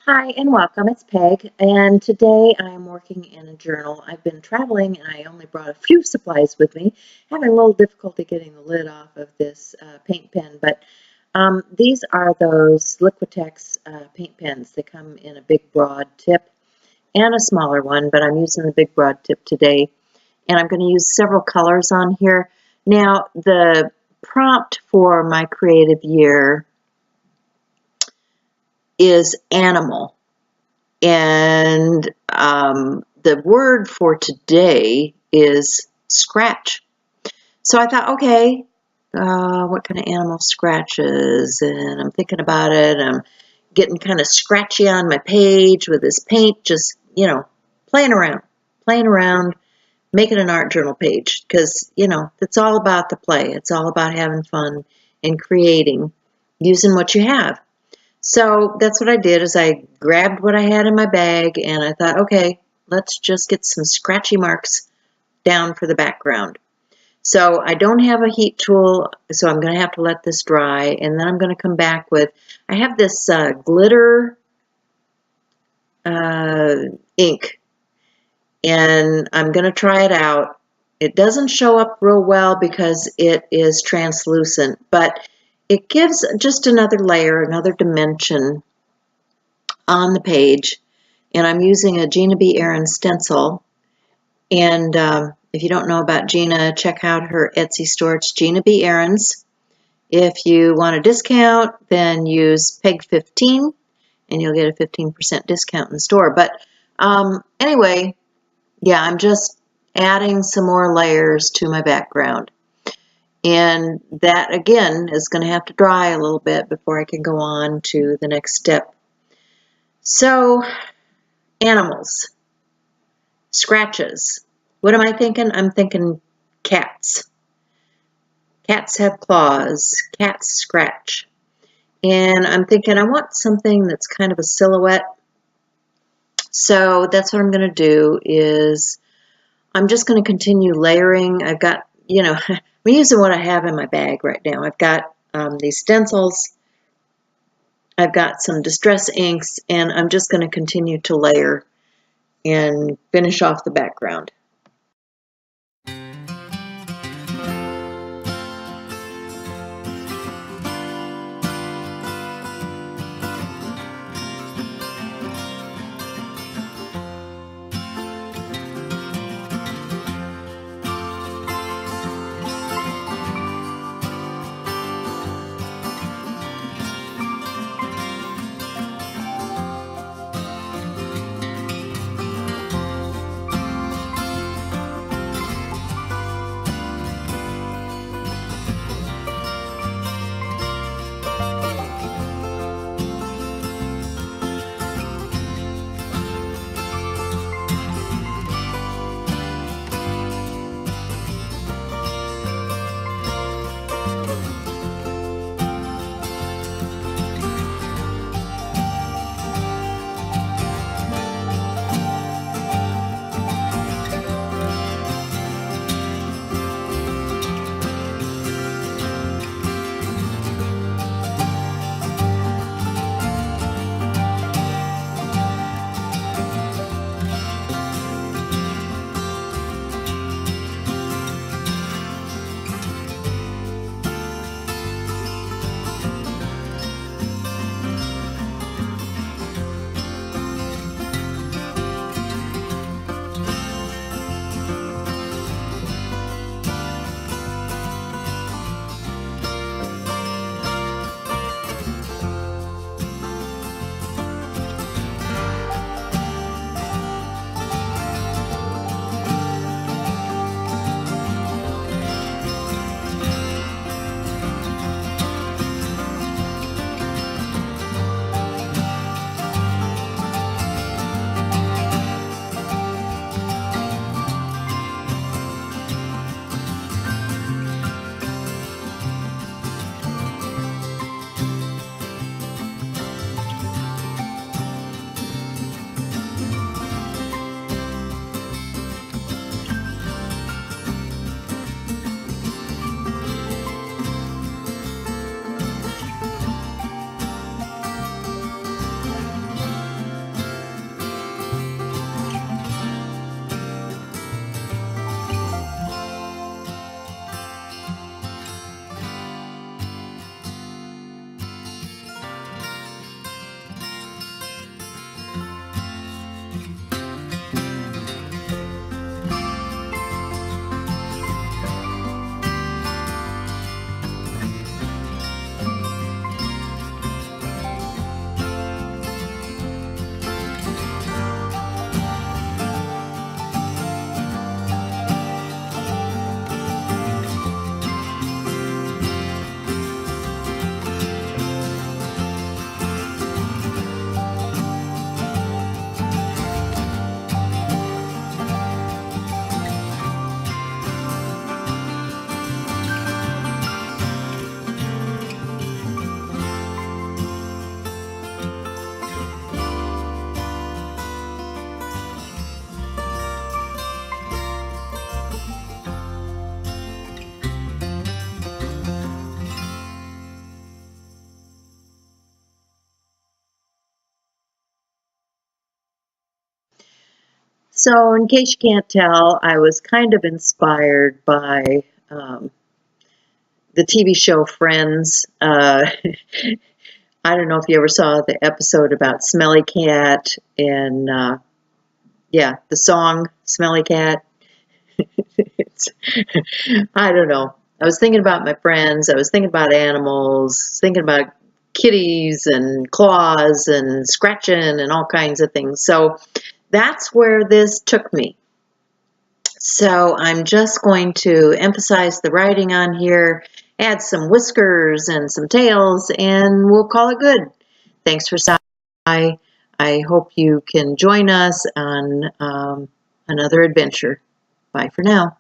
Hi and welcome. It's Peg, and today I'm working in a journal. I've been traveling and I only brought a few supplies with me. Having a little difficulty getting the lid off of this paint pen, but these are those Liquitex paint pens. They come in a big broad tip and a smaller one, but I'm using the big broad tip today, and I'm going to use several colors on here. Now, the prompt for my creative year is animal. And the word for today is scratch. So I thought, okay, what kind of animal scratches? And I'm thinking about it. I'm getting kind of scratchy on my page with this paint, just, playing around, making an art journal page. Because, it's all about the play. It's all about having fun and creating, using what you have. So that's what I did is I grabbed what I had in my bag and I thought, okay, let's just get some scratchy marks down for the background. So I don't have a heat tool, so I'm going to have to let this dry, and then I'm going to come back with, I have this glitter ink, and I'm going to try it out. It doesn't show up real well because it is translucent, but it gives just another layer, another dimension on the page. And I'm using a Gina B. Aaron stencil. And if you don't know about Gina, check out her Etsy store. It's Gina B. Aaron's. If you want a discount, then use PEG15 and you'll get a 15% discount in the store. But anyway, yeah, I'm just adding some more layers to my background. And that, again, is going to have to dry a little bit before I can go on to the next step. So, animals. Scratches. What am I thinking? I'm thinking cats. Cats have claws. Cats scratch. And I'm thinking I want something that's kind of a silhouette. So that's what I'm going to do is I'm just going to continue layering. I've got, I'm using what I have in my bag right now. I've got these stencils. I've got some distress inks, and I'm just going to continue to layer and finish off the background. So in case you can't tell, I was kind of inspired by the TV show Friends. I don't know if you ever saw the episode about Smelly Cat and, yeah, the song Smelly Cat. I don't know. I was thinking about my friends. I was thinking about animals, thinking about kitties and claws and scratching and all kinds of things. So that's where this took me. So I'm just going to emphasize the writing on here, add some whiskers and some tails, and we'll call it good. Thanks for stopping by. I hope you can join us on another adventure. Bye for now.